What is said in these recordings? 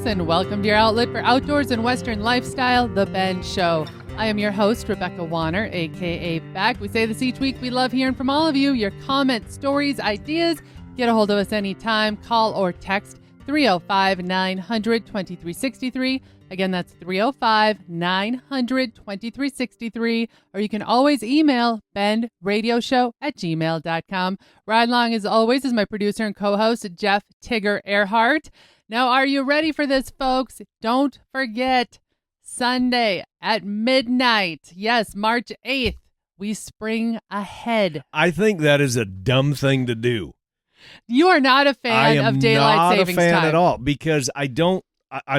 folks, and welcome to your outlet for outdoors and Western lifestyle, The Ben Show. I am your host, Rebecca Wanner, a.k.a. Beck. We say this each week. We love hearing from all of you, your comments, stories, ideas. Get a hold of us anytime. Call or text 305-900-2363. Again, that's 305-900-2363. Or you can always email benradioshow@gmail.com. Ride along, as always, is my producer and co-host, Jeff Tigger Erhardt. Now, are you ready for this, folks? Don't forget, Sunday at midnight. Yes, March 8th, we spring ahead. I think that is a dumb thing to do. You are not a fan of daylight savings time. I am not a fan at all, because I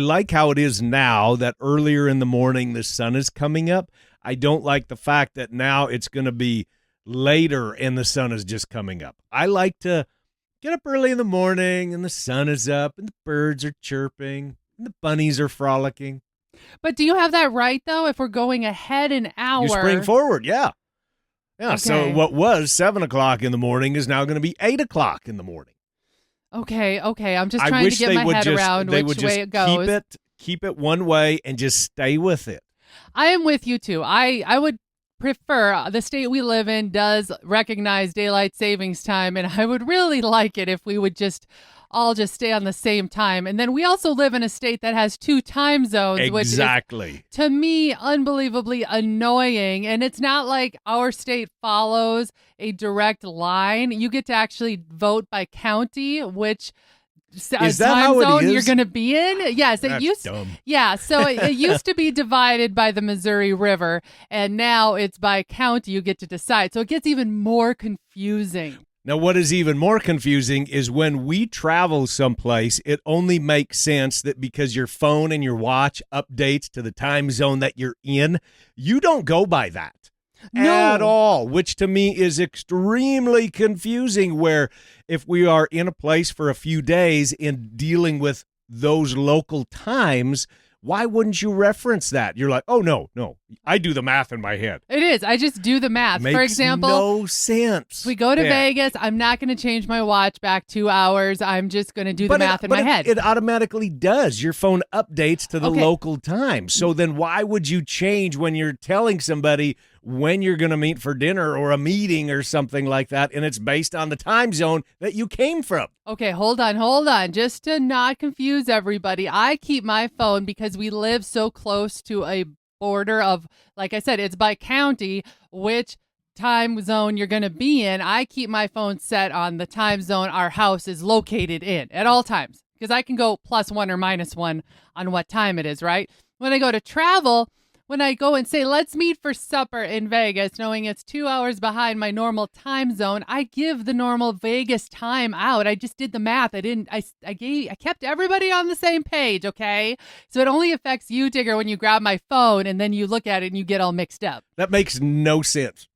like how it is now that earlier in the morning the sun is coming up. I don't like the fact that now it's going to be later and the sun is just coming up. I like to get up early in the morning and the sun is up and the birds are chirping and the bunnies are frolicking. But do you have that right, though? If we're going ahead an hour. You spring forward, yeah. Yeah, okay. So what was 7 o'clock in the morning is now going to be 8 o'clock in the morning. Okay. I'm just trying to get my head around which way it goes. Keep it one way and just stay with it. I am with you, too. I would prefer, the state we live in does recognize daylight savings time, and I would really like it if we would all just stay on the same time. And then we also live in a state that has 2 time zones, exactly. Which is, to me, unbelievably annoying. And it's not like our state follows a direct line. You get to actually vote by county, which is that time how zone it is? you're going to be in. Yes, That's dumb. Yeah, so it used to be divided by the Missouri River, and now it's by county you get to decide. So it gets even more confusing. Now, what is even more confusing is when we travel someplace, it only makes sense that because your phone and your watch updates to the time zone that you're in, you don't go by that at all, which to me is extremely confusing, where if we are in a place for a few days in dealing with those local times, why wouldn't you reference that? You're like, oh, no, I do the math in my head. It is. I just do the math. Makes For example, no sense. We go to Vegas. I'm not going to change my watch back 2 hours. I'm just going to do the math in my head. It automatically does. Your phone updates to the local time. So then why would you change when you're telling somebody when you're going to meet for dinner or a meeting or something like that, and it's based on the time zone that you came from? Okay, hold on. Just to not confuse everybody, I keep my phone, because we live so close to a border of, like I said, it's by county, which time zone you're going to be in. I keep my phone set on the time zone our house is located in at all times, because I can go +1 or -1 on what time it is, right? When I go to travel, when I go and say, let's meet for supper in Vegas, knowing it's 2 hours behind my normal time zone, I give the normal Vegas time out. I just did the math. I kept everybody on the same page, okay? So it only affects you, Tigger, when you grab my phone and then you look at it and you get all mixed up. That makes no sense.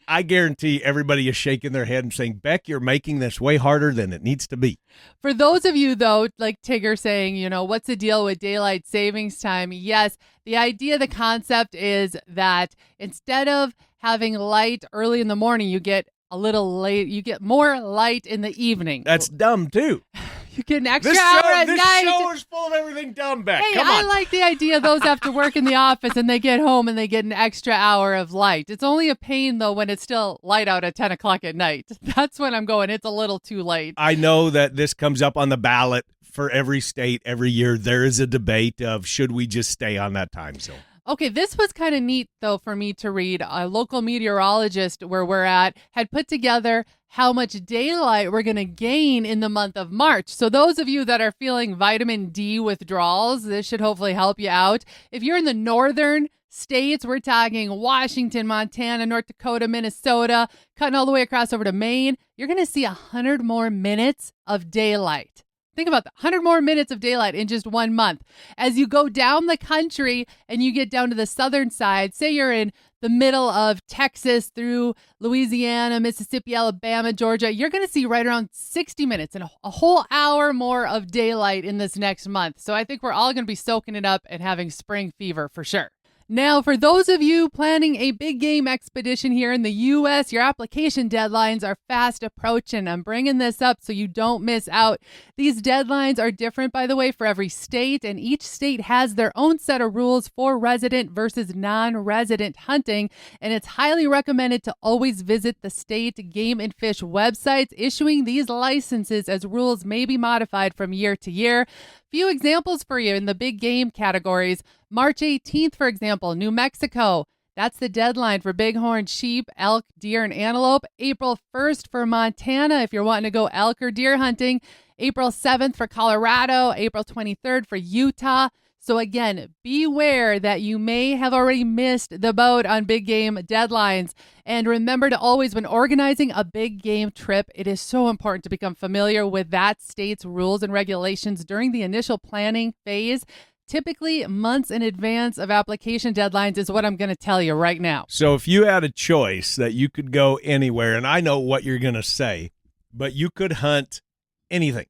I guarantee everybody is shaking their head and saying, Beck, you're making this way harder than it needs to be. For those of you, though, like Tigger saying, what's the deal with daylight savings time? Yes, the idea, the concept is that instead of having light early in the morning, you get you get more light in the evening. That's dumb, too. You get an extra hour at night. This show is full of everything dumb, Beck. Hey, Come on. I like the idea those have to work in the office and they get home and they get an extra hour of light. It's only a pain, though, when it's still light out at 10 o'clock at night. That's when I'm going, it's a little too late. I know that this comes up on the ballot for every state every year. There is a debate of should we just stay on that time zone. Okay, this was kind of neat, though, for me to read. A local meteorologist where we're at had put together how much daylight we're going to gain in the month of March. So those of you that are feeling vitamin D withdrawals, this should hopefully help you out. If you're in the northern states, we're talking Washington, Montana, North Dakota, Minnesota, cutting all the way across over to Maine, you're going to see 100 more minutes of daylight. Think about that, 100 more minutes of daylight in just 1 month. As you go down the country and you get down to the southern side, say you're in the middle of Texas through Louisiana, Mississippi, Alabama, Georgia, you're going to see right around 60 minutes and a whole hour more of daylight in this next month. So I think we're all going to be soaking it up and having spring fever for sure. Now, for those of you planning a big game expedition here in the U.S., your application deadlines are fast approaching. I'm bringing this up so you don't miss out. These deadlines are different, by the way, for every state, and each state has their own set of rules for resident versus non-resident hunting, and it's highly recommended to always visit the state game and fish websites issuing these licenses, as rules may be modified from year to year. Few examples for you in the big game categories. March 18th, for example, New Mexico. That's the deadline for bighorn sheep, elk, deer, and antelope. April 1st for Montana if you're wanting to go elk or deer hunting. April 7th for Colorado. April 23rd for Utah. So again, beware that you may have already missed the boat on big game deadlines. And remember to always, when organizing a big game trip, it is so important to become familiar with that state's rules and regulations during the initial planning phase. Typically, months in advance of application deadlines is what I'm going to tell you right now. So if you had a choice that you could go anywhere, and I know what you're going to say, but you could hunt anything.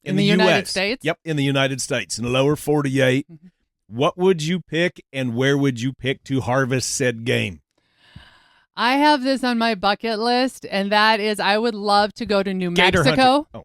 In the United States? Yep, in the United States, in the lower 48. Mm-hmm. What would you pick and where would you pick to harvest said game? I have this on my bucket list, and that is I would love to go to New Gator Mexico. Hunting. Oh,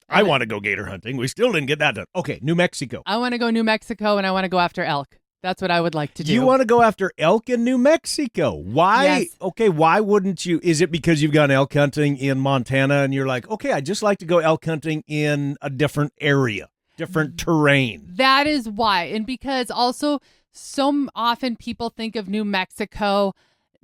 I want to go gator hunting. We still didn't get that done. Okay, New Mexico. I want to go New Mexico, and I want to go after elk. That's what I would like to do. You want to go after elk in New Mexico? Why? Yes. Okay, why wouldn't you? Is it because you've gone elk hunting in Montana and you're like, okay, I'd just like to go elk hunting in a different area, different terrain? That is why. And because also so often people think of New Mexico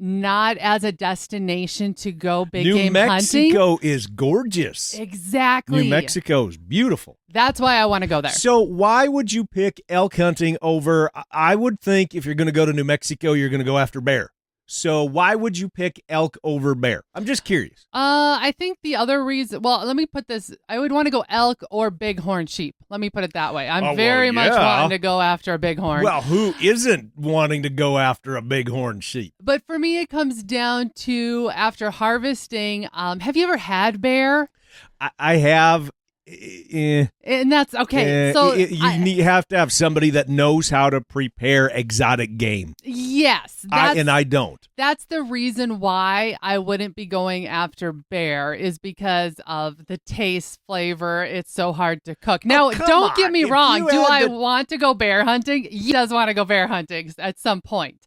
not as a destination to go big game hunting. New Mexico is gorgeous. Exactly. New Mexico is beautiful. That's why I want to go there. So why would you pick elk hunting over, I would think if you're going to go to New Mexico, you're going to go after bear. So why would you pick elk over bear? I'm just curious. I think the other reason, well, let me put this, I would want to go elk or bighorn sheep. Let me put it that way. I'm very much wanting to go after a bighorn. Well, who isn't wanting to go after a bighorn sheep? But for me, it comes down to after harvesting, have you ever had bear? I have. And that's okay. So you have to have somebody that knows how to prepare exotic game. Yes. And I don't. That's the reason why I wouldn't be going after bear is because of the taste, flavor. It's so hard to cook. Now, don't get me wrong. Do I want to go bear hunting? He does want to go bear hunting at some point.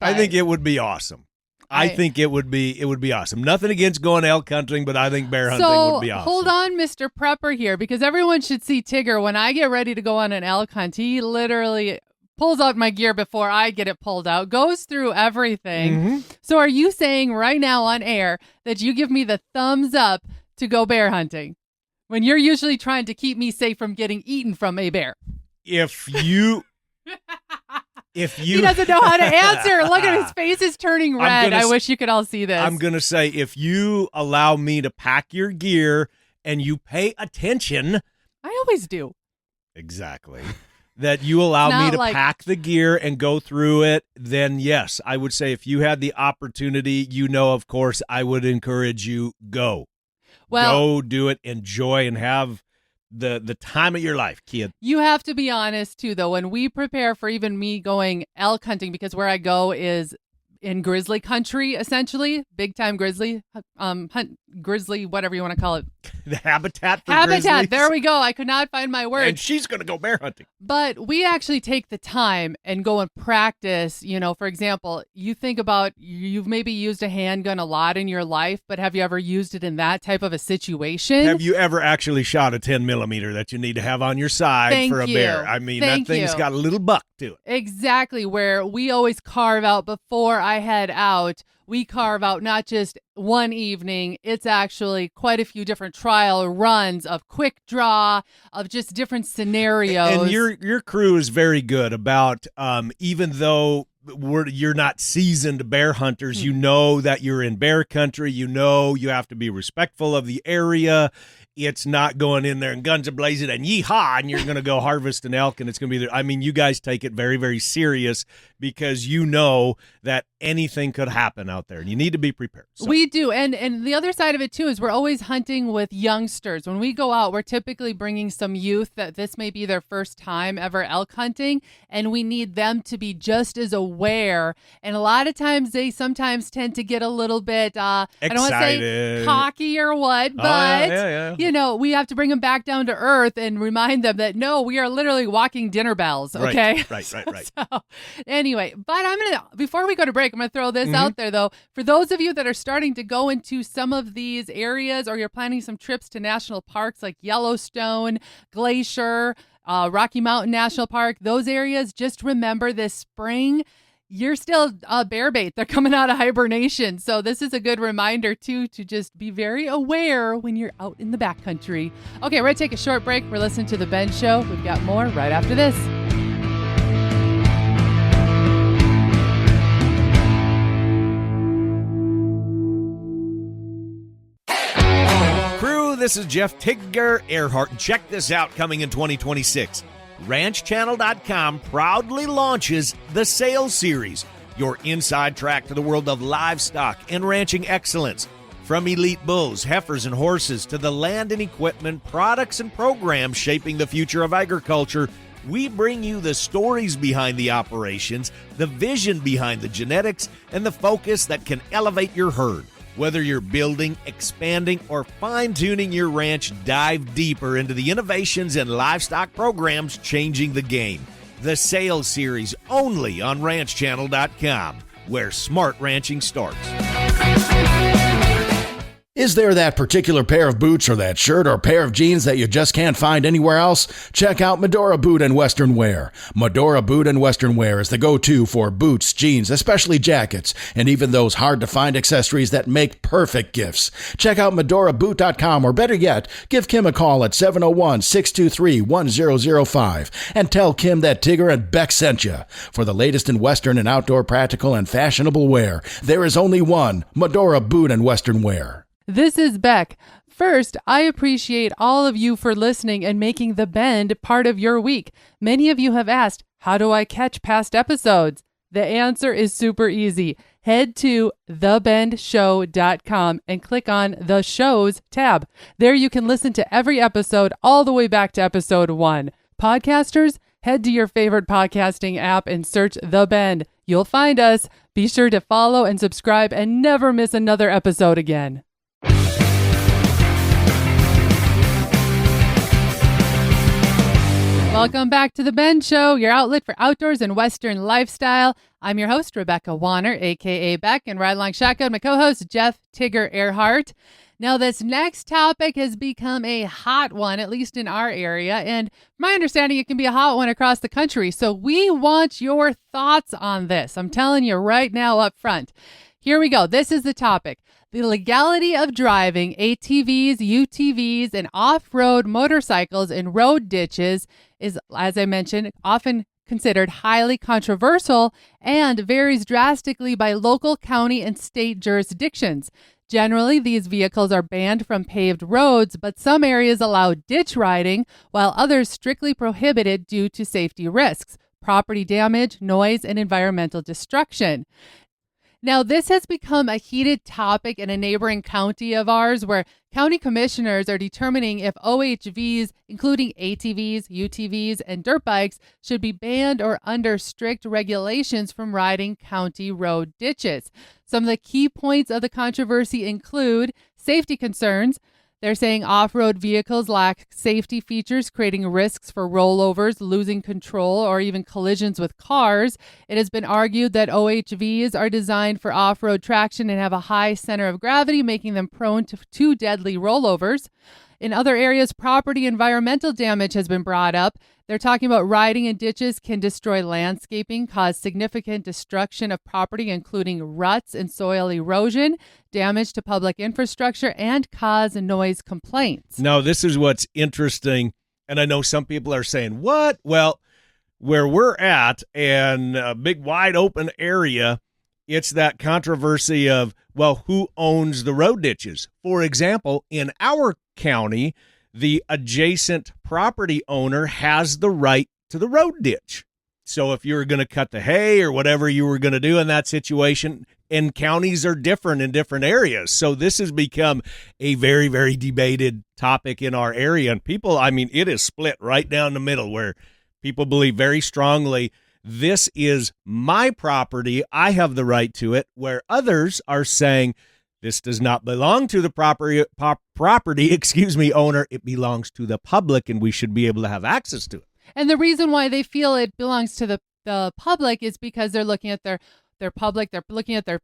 I think it would be awesome. I think it would be awesome. Nothing against going elk hunting, but I think bear hunting would be awesome. Hold on, Mr. Prepper here, because everyone should see Tigger. When I get ready to go on an elk hunt, he literally pulls out my gear before I get it pulled out, goes through everything. Mm-hmm. So are you saying right now on air that you give me the thumbs up to go bear hunting when you're usually trying to keep me safe from getting eaten from a bear? If you... He doesn't know how to answer. Look at his face is turning red. I wish you could all see this. I'm going to say if you allow me to pack your gear and you pay attention. I always do. Exactly. That you allow me to pack the gear and go through it, then yes, I would say if you had the opportunity, of course, I would encourage you, go. Go do it, enjoy, and have the time of your life, kid. You have to be honest too, though. When we prepare for even me going elk hunting, because where I go is in grizzly country, essentially big time grizzly, hunt grizzly, whatever you want to call it. The habitat for grizzlies. There we go. I could not find my word. And she's going to go bear hunting. But we actually take the time and go and practice. For example, you think about you've maybe used a handgun a lot in your life, but have you ever used it in that type of a situation? Have you ever actually shot a 10 millimeter that you need to have on your side for a bear? I mean, that thing's got a little buck to it. Exactly, where we always carve out before I head out. We carve out not just one evening, it's actually quite a few different trial runs of quick draw, of just different scenarios. And your crew is very good about, even though you're not seasoned bear hunters, you know that you're in bear country, you have to be respectful of the area. it's not going in there and guns a-blazing and yeehaw, and you're going to go harvest an elk, and it's going to be there. I mean, you guys take it very, very serious because you know that anything could happen out there, and you need to be prepared. So. We do, and the other side of it, too, is we're always hunting with youngsters. When we go out, we're typically bringing some youth that this may be their first time ever elk hunting, and we need them to be just as aware. And a lot of times, they sometimes tend to get a little bit, I don't want to say cocky or what, but, you know, we have to bring them back down to earth and remind them that, no, we are literally walking dinner bells, okay? Right. So, anyway, but before we go to break, I'm going to throw this out there, though. For those of you that are starting to go into some of these areas, or you're planning some trips to national parks like Yellowstone, Glacier, Rocky Mountain National Park, those areas, just remember this spring, you're still bear bait. They're coming out of hibernation. So this is a good reminder, too, to just be very aware when you're out in the backcountry. Okay, we're going to take a short break. We're listening to The Ben Show. We've got more right after this. Crew, this is Jeff Tigger Erhardt. Check this out coming in 2026. RanchChannel.com proudly launches the Sales Series, your inside track to the world of livestock and ranching excellence. From elite bulls, heifers, and horses to the land and equipment, products, and programs shaping the future of agriculture, we bring you the stories behind the operations, the vision behind the genetics, and the focus that can elevate your herd. Whether you're building, expanding, or fine-tuning your ranch, dive deeper into the innovations and livestock programs changing the game. The Sales Series, only on RanchChannel.com, where smart ranching starts. Is there that particular pair of boots or that shirt or pair of jeans that you just can't find anywhere else? Check out Medora Boot and Western Wear. Medora Boot and Western Wear is the go-to for boots, jeans, especially jackets, and even those hard-to-find accessories that make perfect gifts. Check out MedoraBoot.com, or better yet, give Kim a call at 701-623-1005 and tell Kim that Tigger and Beck sent you. For the latest in Western and outdoor practical and fashionable wear, there is only one, Medora Boot and Western Wear. This is Beck. First, I appreciate all of you for listening and making The Bend part of your week. Many of you have asked, how do I catch past episodes? The answer is super easy. Head to thebendshow.com and click on the Shows tab. There you can listen to every episode all the way back to episode 1. Podcasters, head to your favorite podcasting app and search The Bend. You'll find us. Be sure to follow and subscribe and never miss another episode again. Welcome back to The Ben Show, your outlet for outdoors and Western lifestyle. I'm your host, Rebecca Wanner, a.k.a. Beck, and Ride Along Shotgun, my co-host, Jeff Tigger Erhardt. Now, this next topic has become a hot one, at least in our area, and my understanding, it can be a hot one across the country. So we want your thoughts on this. I'm telling you right now up front. Here we go. This is the topic. The legality of driving ATVs, UTVs, and off-road motorcycles in road ditches is, as I mentioned, often considered highly controversial and varies drastically by local, county, and state jurisdictions. Generally, these vehicles are banned from paved roads, but some areas allow ditch riding, while others strictly prohibit it due to safety risks, property damage, noise, and environmental destruction. Now, this has become a heated topic in a neighboring county of ours where county commissioners are determining if OHVs, including ATVs, UTVs, and dirt bikes, should be banned or under strict regulations from riding county road ditches. Some of the key points of the controversy include safety concerns. They're saying off-road vehicles lack safety features, creating risks for rollovers, losing control, or even collisions with cars. It has been argued that OHVs are designed for off-road traction and have a high center of gravity, making them prone to deadly rollovers. In other areas, property environmental damage has been brought up. They're talking about riding in ditches can destroy landscaping, cause significant destruction of property, including ruts and soil erosion, damage to public infrastructure, and cause noise complaints. Now, this is what's interesting, and I know some people are saying, what? Well, where we're at, and a big wide open area, it's that controversy of, well, who owns the road ditches? For example, in our county, the adjacent property owner has the right to the road ditch. So if you were going to cut the hay or whatever you were going to do in that situation, and counties are different in different areas. So this has become a very, very debated topic in our area. And people, I mean, it is split right down the middle where people believe very strongly this is my property. I have the right to it, where others are saying this does not belong to the property, owner. It belongs to the public, and we should be able to have access to it. And the reason why they feel it belongs to the public is because they're looking at their public, they're looking at their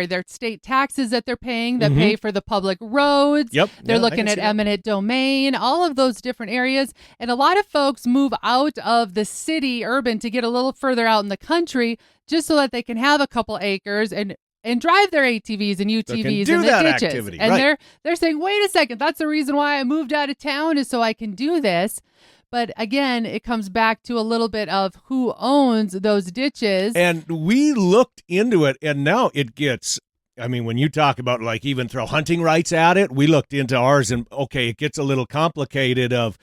their state taxes that they're paying that pay for the public roads. Yep. They're looking at eminent domain, all of those different areas. And a lot of folks move out of the city, urban, to get a little further out in the country just so that they can have a couple acres and drive their ATVs and UTVs in the ditches. Activity, and right. they're saying, wait a second, that's the reason why I moved out of town is so I can do this. But again, it comes back to a little bit of who owns those ditches. And we looked into it, and now it gets, I mean, when you talk about like even throw hunting rights at it, we looked into ours and, okay, it gets a little complicated of,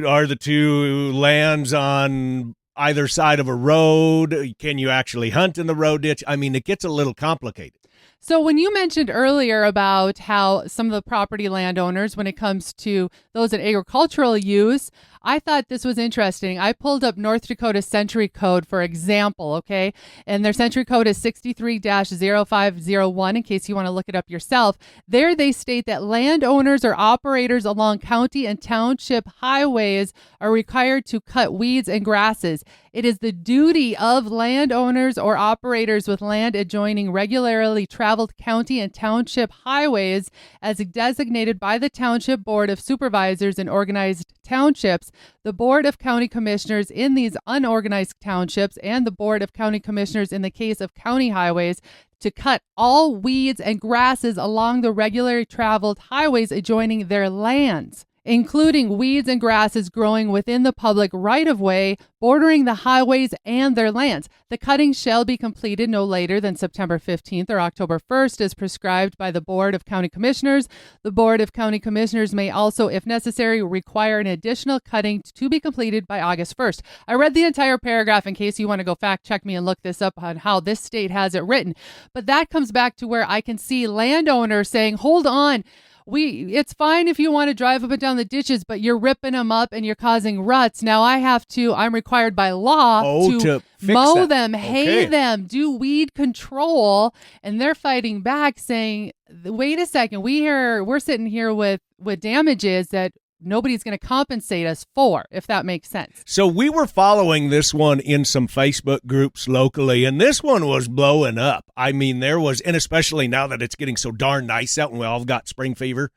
are the two lands on either side of a road? Can you actually hunt in the road ditch? I mean, it gets a little complicated. So when you mentioned earlier about how some of the property landowners, when it comes to those in agricultural use, I thought this was interesting. I pulled up North Dakota Century Code, for example, okay? And their Century Code is 63-0501, in case you want to look it up yourself. There they state that landowners or operators along county and township highways are required to cut weeds and grasses. It is the duty of landowners or operators with land adjoining regularly traveled county and township highways as designated by the Township Board of Supervisors in organized townships, the Board of County Commissioners in these unorganized townships, and the Board of County Commissioners in the case of county highways, to cut all weeds and grasses along the regularly traveled highways adjoining their lands, including weeds and grasses growing within the public right-of-way bordering the highways and their lands. The cutting shall be completed no later than September 15th or October 1st as prescribed by the Board of County Commissioners. The Board of County Commissioners may also, if necessary, require an additional cutting to be completed by August 1st. I read the entire paragraph in case you want to go fact check me and look this up on how this state has it written. But that comes back to where I can see landowners saying, hold on, it's fine if you want to drive up and down the ditches, but you're ripping them up and you're causing ruts. Now I'm required by law to mow them, hay them, do weed control. And they're fighting back saying, wait a second, we're sitting here with damages that nobody's going to compensate us for, if that makes sense. So we were following this one in some Facebook groups locally, and this one was blowing up. I mean, and especially now that it's getting so darn nice out and we all got spring fever,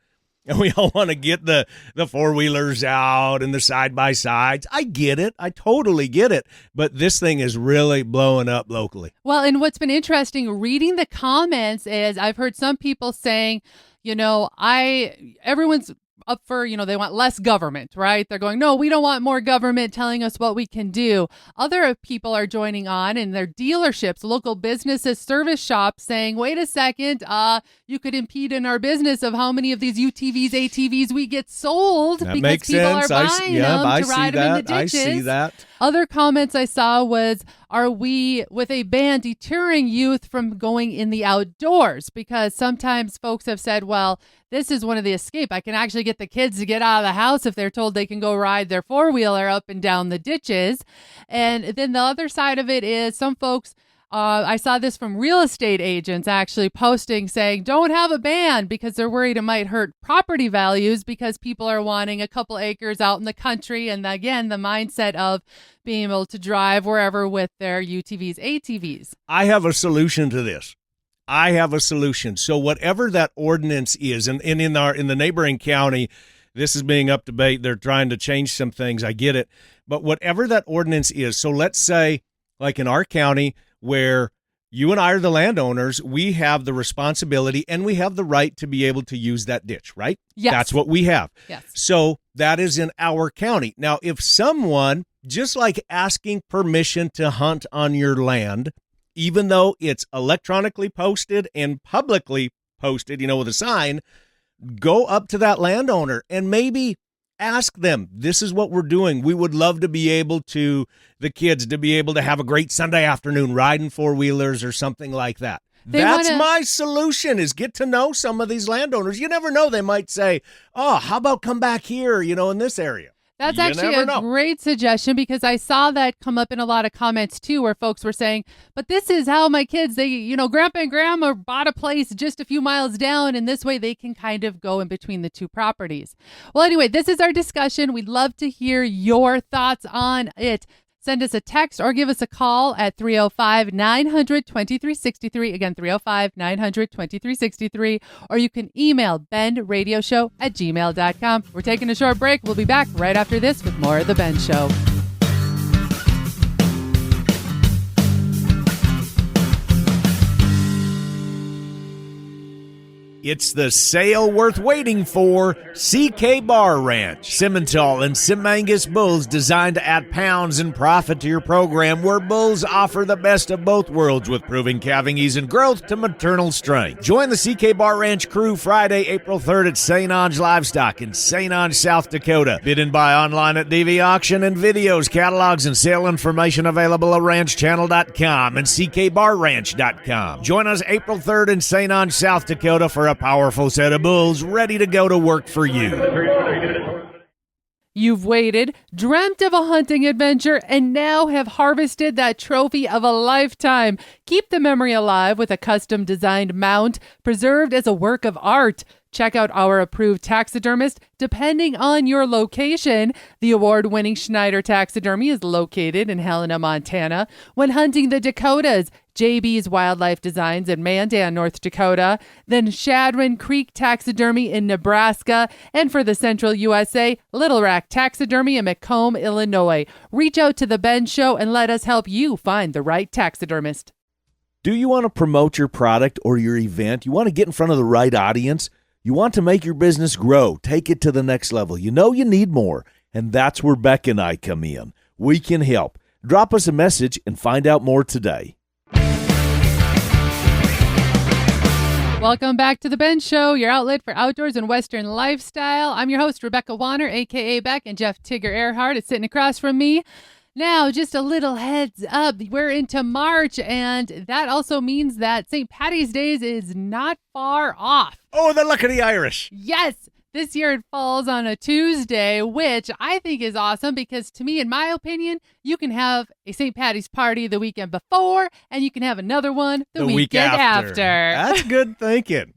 and we all want to get the four-wheelers out and the side-by-sides. I get it. I totally get it. But this thing is really blowing up locally. Well, and what's been interesting reading the comments is I've heard some people saying, everyone's up for, they want less government, right? They're going, no, we don't want more government telling us what we can do. Other people are joining on in their dealerships, local businesses, service shops saying, wait a second, you could impede in our business of how many of these UTVs, ATVs we get sold that because makes people sense. are buying them to ride them in the ditches. I see that. Other comments I saw was, are we, with a ban, deterring youth from going in the outdoors? Because sometimes folks have said, well, this is one of the escape. I can actually get the kids to get out of the house if they're told they can go ride their four-wheeler up and down the ditches. And then the other side of it is some folks, I saw this from real estate agents actually posting saying, don't have a ban because they're worried it might hurt property values because people are wanting a couple acres out in the country. And again, the mindset of being able to drive wherever with their UTVs, ATVs. I have a solution to this. So whatever that ordinance is, and in the neighboring county, this is being up debate. They're trying to change some things. I get it. But whatever that ordinance is, so let's say like in our county where you and I are the landowners, we have the responsibility and we have the right to be able to use that ditch, right? Yes. That's what we have. Yes. So that is in our county. Now, if someone, just like asking permission to hunt on your land, even though it's electronically posted and publicly posted, with a sign, go up to that landowner and maybe ask them, this is what we're doing. We would love to be able to, the kids, to be able to have a great Sunday afternoon riding four-wheelers or something like that. That's my solution, is get to know some of these landowners. You never know. They might say, oh, how about come back here, in this area. That's actually a great suggestion, because I saw that come up in a lot of comments too, where folks were saying, but this is how my kids, grandpa and grandma bought a place just a few miles down, and this way they can kind of go in between the two properties. Well, anyway, this is our discussion. We'd love to hear your thoughts on it. Send us a text or give us a call at 305-900-2363. Again, 305-900-2363. Or you can email bendradioshow@gmail.com. We're taking a short break. We'll be back right after this with more of The Ben Show. It's the sale worth waiting for. CK Bar Ranch. Simmental and Simangus bulls designed to add pounds and profit to your program, where bulls offer the best of both worlds with proving calving ease and growth to maternal strength. Join the CK Bar Ranch crew Friday, April 3rd at St. Ange Livestock in St. Ange, South Dakota. Bid and buy online at DV Auction, and videos, catalogs, and sale information available at ranchchannel.com and ckbarranch.com. Join us April 3rd in St. Ange, South Dakota for a powerful set of bulls ready to go to work for you. You've waited, dreamt of a hunting adventure, and now have harvested that trophy of a lifetime. Keep the memory alive with a custom-designed mount, preserved as a work of art. Check out our approved taxidermist depending on your location. The award-winning Schneider Taxidermy is located in Helena, Montana. When hunting the Dakotas, JB's Wildlife Designs in Mandan, North Dakota. Then Shadron Creek Taxidermy in Nebraska. And for the Central USA, Little Rack Taxidermy in Macomb, Illinois. Reach out to The Ben Show and let us help you find the right taxidermist. Do you want to promote your product or your event? You want to get in front of the right audience? You want to make your business grow, take it to the next level. You know you need more, and that's where Beck and I come in. We can help. Drop us a message and find out more today. Welcome back to The Ben Show, your outlet for outdoors and Western lifestyle. I'm your host, Rebecca Wanner, a.k.a. Beck, and Jeff Tigger Erhardt is sitting across from me. Now, just a little heads up, we're into March, and that also means that St. Paddy's Day is not far off. Oh, the luck of the Irish. Yes, this year it falls on a Tuesday, which I think is awesome because, to me, in my opinion, you can have a St. Paddy's party the weekend before, and you can have another one the weekend after. That's good thinking.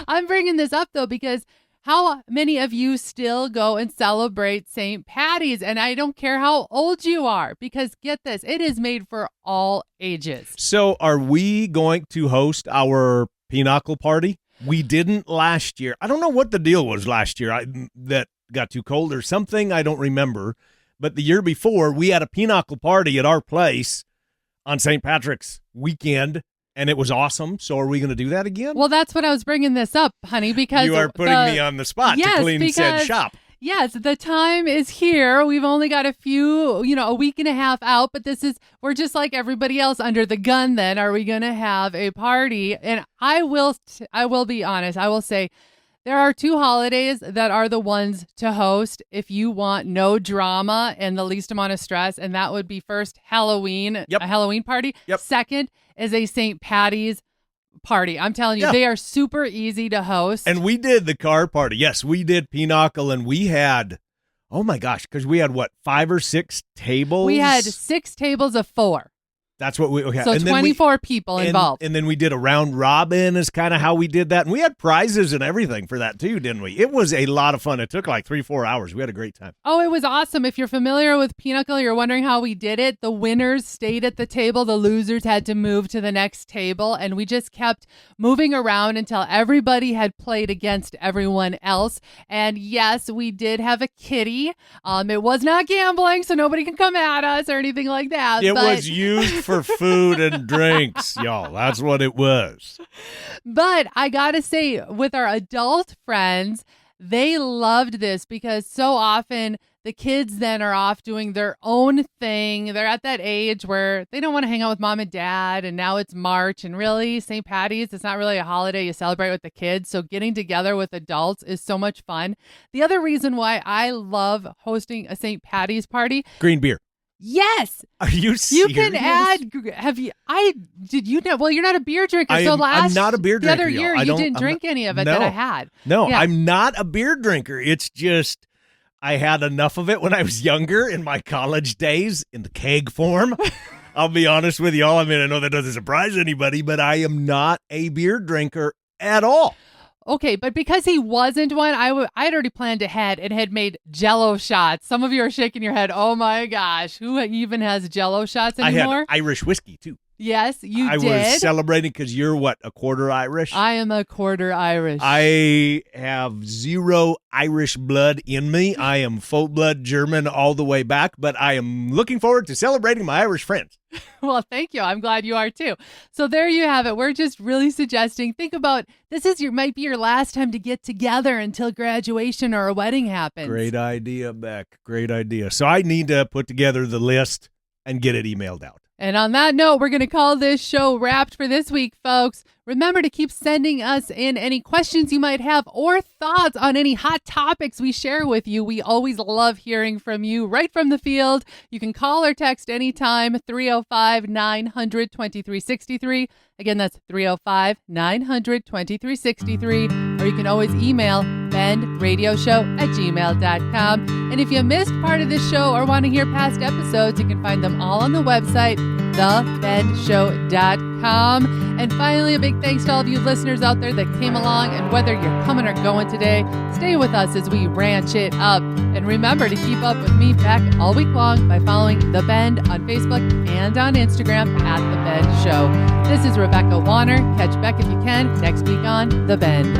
I'm bringing this up, though, because how many of you still go and celebrate St. Paddy's? And I don't care how old you are, because get this, it is made for all ages. So are we going to host our pinochle party? We didn't last year. I don't know what the deal was last year. That got too cold or something. I don't remember. But the year before, we had a pinochle party at our place on St. Patrick's weekend. And it was awesome. So are we going to do that again? Well, that's what I was bringing this up, honey, because you are putting me on the spot to clean said shop. Yes, the time is here. We've only got a week and a half out, but we're just like everybody else under the gun then. Are we going to have a party? And I will be honest. I will say there are two holidays that are the ones to host if you want no drama and the least amount of stress. And that would be first Halloween, a Halloween party. Yep. Second is a St. Paddy's party. I'm telling you, they are super easy to host. And we did the car party. Yes, we did pinochle, and we had, oh my gosh, because we had 5 or 6 tables? We had 6 tables of 4. That's what we, okay. So and 24 people involved. And then we did a round robin is kind of how we did that. And we had prizes and everything for that too, didn't we? It was a lot of fun. It took like 3-4 hours. We had a great time. Oh, it was awesome. If you're familiar with Pinochle, you're wondering how we did it. The winners stayed at the table. The losers had to move to the next table. And we just kept moving around until everybody had played against everyone else. And yes, we did have a kitty. It was not gambling, so nobody can come at us or anything like that. It was used for food and drinks, y'all. That's what it was. But I gotta say, with our adult friends, They loved this because so often the kids then are off doing their own thing. They're at that age where they don't want to hang out with mom and dad. And now it's March, and really St. Patty's, it's not really a holiday you celebrate with the kids. So getting together with adults is so much fun. The other reason why I love hosting a St. Patty's party. Green beer. Yes. Are you serious? You can add, did you know? Well, you're not a beer drinker. I'm not a beer drinker. The other year, you didn't drink any of it that I had. No, Yeah. I'm not a beer drinker. It's just, I had enough of it when I was younger in my college days in the keg form. I'll be honest with y'all. I mean, I know that doesn't surprise anybody, but I am not a beer drinker at all. Okay, but because he wasn't one, I'd already planned ahead and had made Jell-O shots. Some of you are shaking your head. Oh my gosh, who even has Jell-O shots anymore? I had Irish whiskey too. Yes, you did. I was celebrating because you're what, a quarter Irish? I am a quarter Irish. I have zero Irish blood in me. I am full blood German all the way back, but I am looking forward to celebrating my Irish friends. Well, thank you. I'm glad you are too. So there you have it. We're just really suggesting, think about might be your last time to get together until graduation or a wedding happens. Great idea, Beck. Great idea. So I need to put together the list and get it emailed out. And on that note, we're going to call this show wrapped for this week, folks. Remember to keep sending us in any questions you might have or thoughts on any hot topics we share with you. We always love hearing from you right from the field. You can call or text anytime, 305-900-2363. Again, that's 305-900-2363. Or you can always email bendradioshow@gmail.com. And if you missed part of this show or want to hear past episodes, you can find them all on the website, thebendshow.com. And finally, a big thanks to all of you listeners out there that came along. And whether you're coming or going today, stay with us as we ranch it up. And remember to keep up with me, Beck, all week long by following The Bend on Facebook and on Instagram at The Bend Show. This is Rebecca Wanner. Catch Beck if you can next week on The Bend.